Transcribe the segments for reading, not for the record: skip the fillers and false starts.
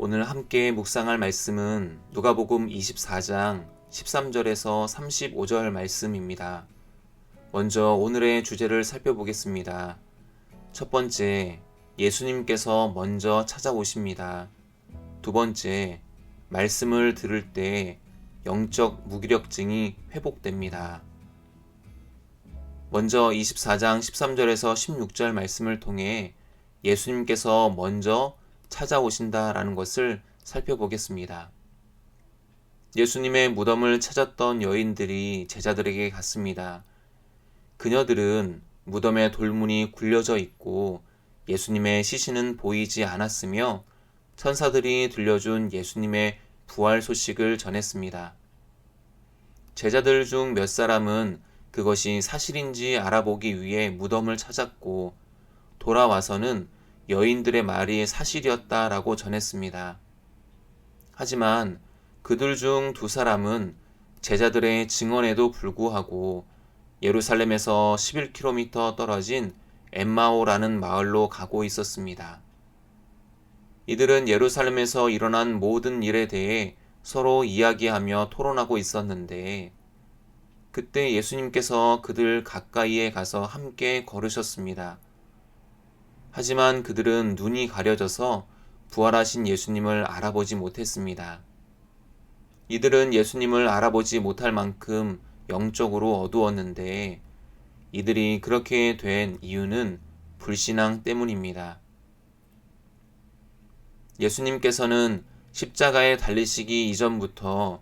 오늘 함께 묵상할 말씀은 누가복음 24장 13절에서 35절 말씀입니다. 먼저 오늘의 주제를 살펴보겠습니다. 첫 번째, 예수님께서 먼저 찾아오십니다. 두 번째, 말씀을 들을 때 영적 무기력증이 회복됩니다. 먼저 24장 13절에서 16절 말씀을 통해 예수님께서 먼저 찾아오신다라는 것을 살펴보겠습니다. 예수님의 무덤을 찾았던 여인들이 제자들에게 갔습니다. 그녀들은 무덤에 돌문이 굴려져 있고 예수님의 시신은 보이지 않았으며 천사들이 들려준 예수님의 부활 소식을 전했습니다. 제자들 중 몇 사람은 그것이 사실인지 알아보기 위해 무덤을 찾았고 돌아와서는 여인들의 말이 사실이었다라고 전했습니다. 하지만 그들 중 두 사람은 제자들의 증언에도 불구하고 예루살렘에서 11km 떨어진 엠마오라는 마을로 가고 있었습니다. 이들은 예루살렘에서 일어난 모든 일에 대해 서로 이야기하며 토론하고 있었는데 그때 예수님께서 그들 가까이에 가서 함께 걸으셨습니다. 하지만 그들은 눈이 가려져서 부활하신 예수님을 알아보지 못했습니다. 이들은 예수님을 알아보지 못할 만큼 영적으로 어두웠는데 이들이 그렇게 된 이유는 불신앙 때문입니다. 예수님께서는 십자가에 달리시기 이전부터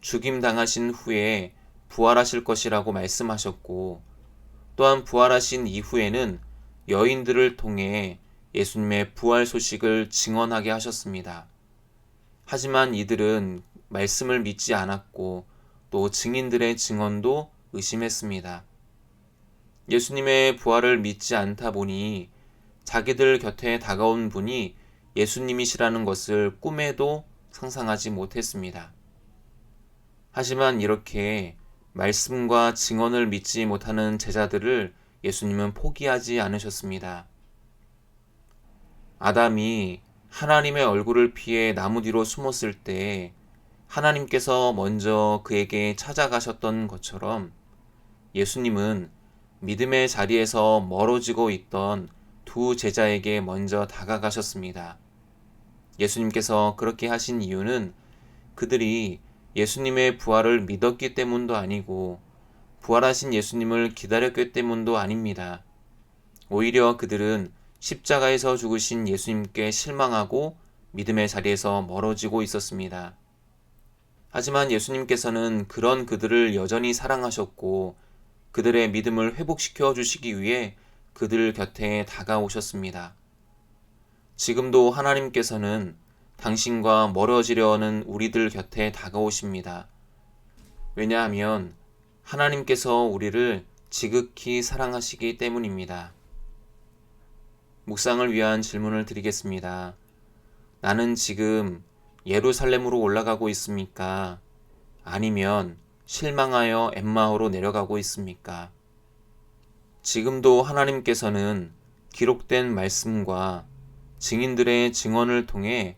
죽임당하신 후에 부활하실 것이라고 말씀하셨고 또한 부활하신 이후에는 여인들을 통해 예수님의 부활 소식을 증언하게 하셨습니다. 하지만 이들은 말씀을 믿지 않았고 또 증인들의 증언도 의심했습니다. 예수님의 부활을 믿지 않다 보니 자기들 곁에 다가온 분이 예수님이시라는 것을 꿈에도 상상하지 못했습니다. 하지만 이렇게 말씀과 증언을 믿지 못하는 제자들을 예수님은 포기하지 않으셨습니다. 아담이 하나님의 얼굴을 피해 나무 뒤로 숨었을 때 하나님께서 먼저 그에게 찾아가셨던 것처럼 예수님은 믿음의 자리에서 멀어지고 있던 두 제자에게 먼저 다가가셨습니다. 예수님께서 그렇게 하신 이유는 그들이 예수님의 부활을 믿었기 때문도 아니고 부활하신 예수님을 기다렸기 때문도 아닙니다. 오히려 그들은 십자가에서 죽으신 예수님께 실망하고 믿음의 자리에서 멀어지고 있었습니다. 하지만 예수님께서는 그런 그들을 여전히 사랑하셨고 그들의 믿음을 회복시켜 주시기 위해 그들 곁에 다가오셨습니다. 지금도 하나님께서는 당신과 멀어지려 하는 우리들 곁에 다가오십니다. 왜냐하면 하나님께서 우리를 지극히 사랑하시기 때문입니다. 묵상을 위한 질문을 드리겠습니다. 나는 지금 예루살렘으로 올라가고 있습니까? 아니면 실망하여 엠마오로 내려가고 있습니까? 지금도 하나님께서는 기록된 말씀과 증인들의 증언을 통해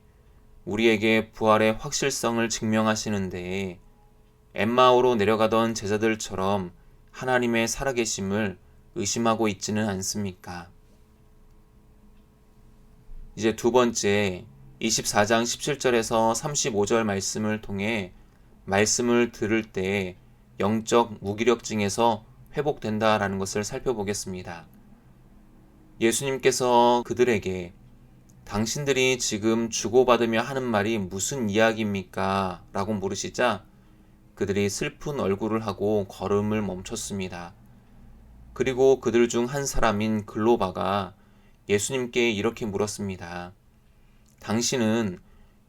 우리에게 부활의 확실성을 증명하시는데 엠마오로 내려가던 제자들처럼 하나님의 살아계심을 의심하고 있지는 않습니까? 이제 두 번째 24장 17절에서 35절 말씀을 통해 말씀을 들을 때 영적 무기력증에서 회복된다라는 것을 살펴보겠습니다. 예수님께서 그들에게 당신들이 지금 주고받으며 하는 말이 무슨 이야기입니까? 라고 물으시자 그들이 슬픈 얼굴을 하고 걸음을 멈췄습니다. 그리고 그들 중 한 사람인 글로바가 예수님께 이렇게 물었습니다. 당신은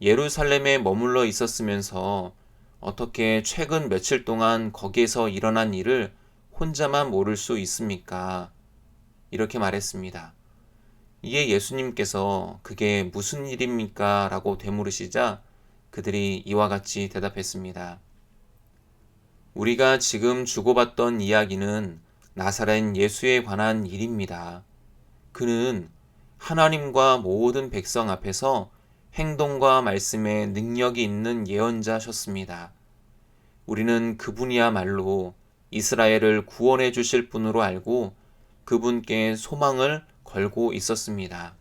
예루살렘에 머물러 있었으면서 어떻게 최근 며칠 동안 거기에서 일어난 일을 혼자만 모를 수 있습니까? 이렇게 말했습니다. 이에 예수님께서 그게 무슨 일입니까? 라고 되물으시자 그들이 이와 같이 대답했습니다. 우리가 지금 주고받던 이야기는 나사렛 예수에 관한 일입니다. 그는 하나님과 모든 백성 앞에서 행동과 말씀에 능력이 있는 예언자셨습니다. 우리는 그분이야말로 이스라엘을 구원해 주실 분으로 알고 그분께 소망을 걸고 있었습니다.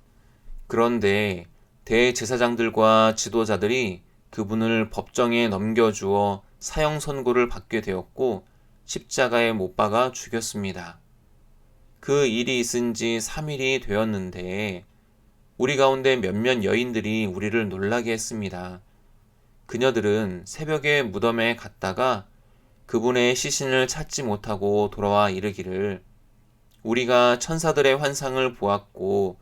그런데 대제사장들과 지도자들이 그분을 법정에 넘겨주어 사형 선고를 받게 되었고 십자가에 못 박아 죽였습니다. 그 일이 있은 지 3일이 되었는데 우리 가운데 몇몇 여인들이 우리를 놀라게 했습니다. 그녀들은 새벽에 무덤에 갔다가 그분의 시신을 찾지 못하고 돌아와 이르기를 우리가 천사들의 환상을 보았고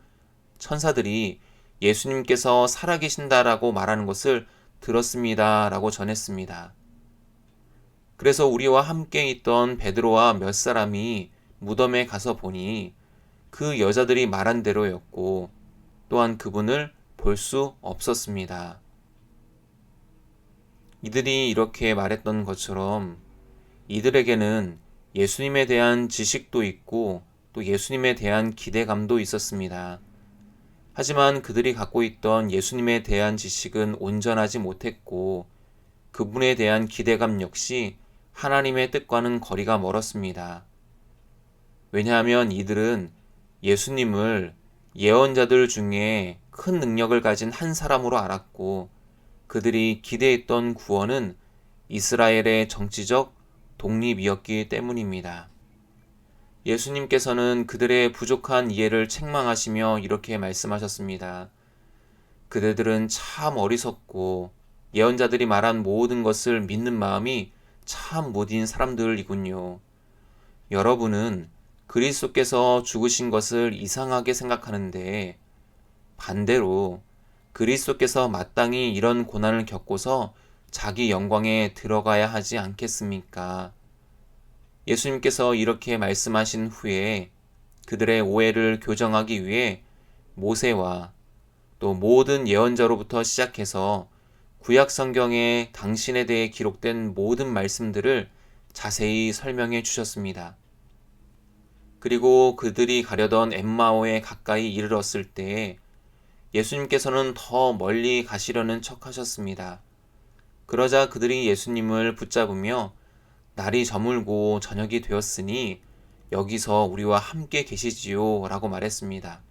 천사들이 예수님께서 살아계신다라고 말하는 것을 들었습니다. 라고 전했습니다. 그래서 우리와 함께 있던 베드로와 몇 사람이 무덤에 가서 보니 그 여자들이 말한 대로였고 또한 그분을 볼 수 없었습니다. 이들이 이렇게 말했던 것처럼 이들에게는 예수님에 대한 지식도 있고 또 예수님에 대한 기대감도 있었습니다. 하지만 그들이 갖고 있던 예수님에 대한 지식은 온전하지 못했고 그분에 대한 기대감 역시 하나님의 뜻과는 거리가 멀었습니다. 왜냐하면 이들은 예수님을 예언자들 중에 큰 능력을 가진 한 사람으로 알았고 그들이 기대했던 구원은 이스라엘의 정치적 독립이었기 때문입니다. 예수님께서는 그들의 부족한 이해를 책망하시며 이렇게 말씀하셨습니다. 그대들은 참 어리석고 예언자들이 말한 모든 것을 믿는 마음이 참 무딘 사람들이군요. 여러분은 그리스도께서 죽으신 것을 이상하게 생각하는데 반대로 그리스도께서 마땅히 이런 고난을 겪고서 자기 영광에 들어가야 하지 않겠습니까? 예수님께서 이렇게 말씀하신 후에 그들의 오해를 교정하기 위해 모세와 또 모든 예언자로부터 시작해서 구약 성경에 당신에 대해 기록된 모든 말씀들을 자세히 설명해 주셨습니다. 그리고 그들이 가려던 엠마오에 가까이 이르렀을 때 예수님께서는 더 멀리 가시려는 척 하셨습니다. 그러자 그들이 예수님을 붙잡으며 날이 저물고 저녁이 되었으니 여기서 우리와 함께 계시지요 라고 말했습니다.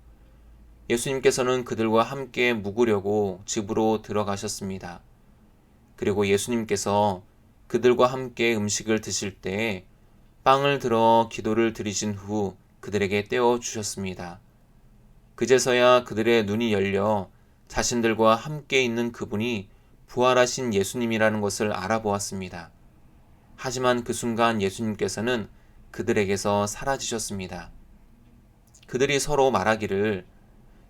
예수님께서는 그들과 함께 묵으려고 집으로 들어가셨습니다. 그리고 예수님께서 그들과 함께 음식을 드실 때 빵을 들어 기도를 드리신 후 그들에게 떼어 주셨습니다. 그제서야 그들의 눈이 열려 자신들과 함께 있는 그분이 부활하신 예수님이라는 것을 알아보았습니다. 하지만 그 순간 예수님께서는 그들에게서 사라지셨습니다. 그들이 서로 말하기를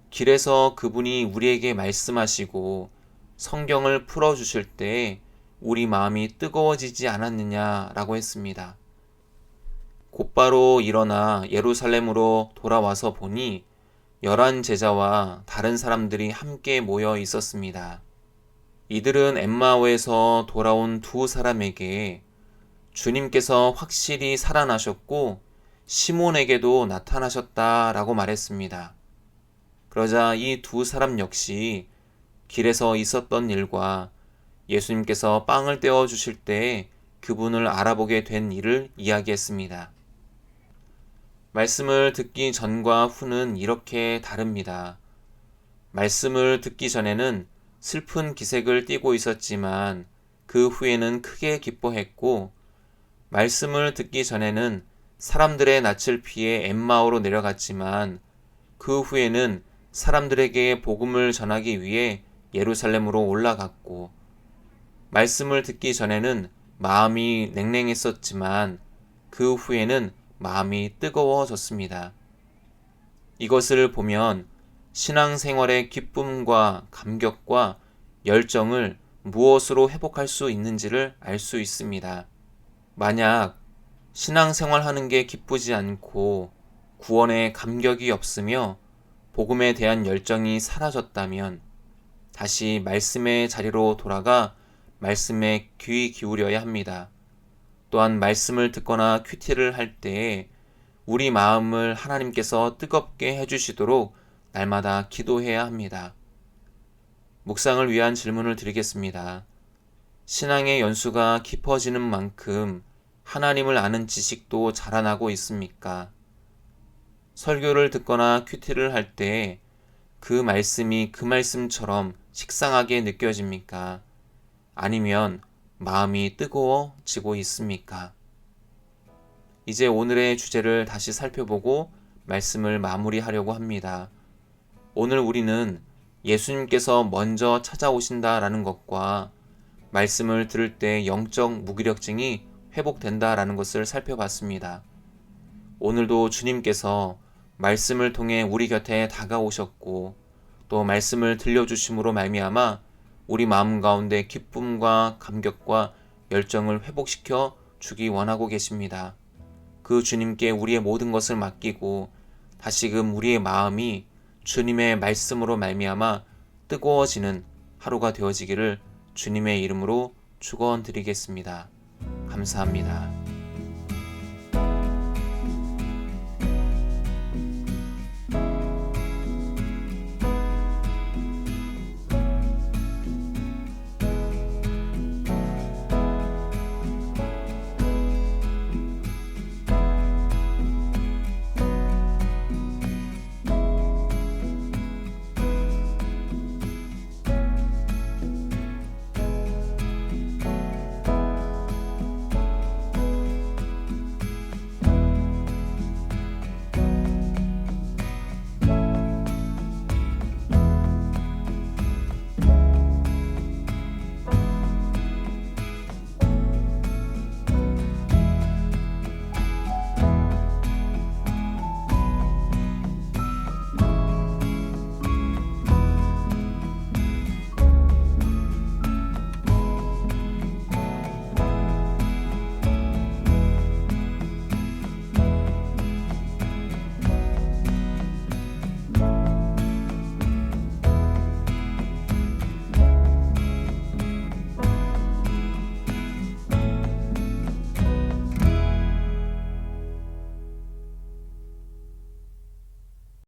길에서 그분이 우리에게 말씀하시고 성경을 풀어주실 때 우리 마음이 뜨거워지지 않았느냐라고 했습니다. 곧바로 일어나 예루살렘으로 돌아와서 보니 11 제자와 다른 사람들이 함께 모여 있었습니다. 이들은 엠마오에서 돌아온 두 사람에게 주님께서 확실히 살아나셨고 시몬에게도 나타나셨다라고 말했습니다. 그러자 이 두 사람 역시 길에서 있었던 일과 예수님께서 빵을 떼어 주실 때 그분을 알아보게 된 일을 이야기했습니다. 말씀을 듣기 전과 후는 이렇게 다릅니다. 말씀을 듣기 전에는 슬픈 기색을 띠고 있었지만 그 후에는 크게 기뻐했고 말씀을 듣기 전에는 사람들의 낯을 피해 엠마오로 내려갔지만 그 후에는 사람들에게 복음을 전하기 위해 예루살렘으로 올라갔고 말씀을 듣기 전에는 마음이 냉랭했었지만 그 후에는 마음이 뜨거워졌습니다. 이것을 보면 신앙생활의 기쁨과 감격과 열정을 무엇으로 회복할 수 있는지를 알 수 있습니다. 만약 신앙생활 하는 게 기쁘지 않고 구원에 감격이 없으며 복음에 대한 열정이 사라졌다면 다시 말씀의 자리로 돌아가 말씀에 귀 기울여야 합니다. 또한 말씀을 듣거나 큐티를 할 때에 우리 마음을 하나님께서 뜨겁게 해주시도록 날마다 기도해야 합니다. 묵상을 위한 질문을 드리겠습니다. 신앙의 연수가 깊어지는 만큼 하나님을 아는 지식도 자라나고 있습니까? 설교를 듣거나 큐티를 할 때 그 말씀이 그 말씀처럼 식상하게 느껴집니까? 아니면 마음이 뜨거워지고 있습니까? 이제 오늘의 주제를 다시 살펴보고 말씀을 마무리하려고 합니다. 오늘 우리는 예수님께서 먼저 찾아오신다라는 것과 말씀을 들을 때 영적 무기력증이 회복된다라는 것을 살펴봤습니다. 오늘도 주님께서 말씀을 통해 우리 곁에 다가오셨고 또 말씀을 들려주심으로 말미암아 우리 마음 가운데 기쁨과 감격과 열정을 회복시켜 주기 원하고 계십니다. 그 주님께 우리의 모든 것을 맡기고 다시금 우리의 마음이 주님의 말씀으로 말미암아 뜨거워지는 하루가 되어지기를 주님의 이름으로 축원드리겠습니다. 감사합니다.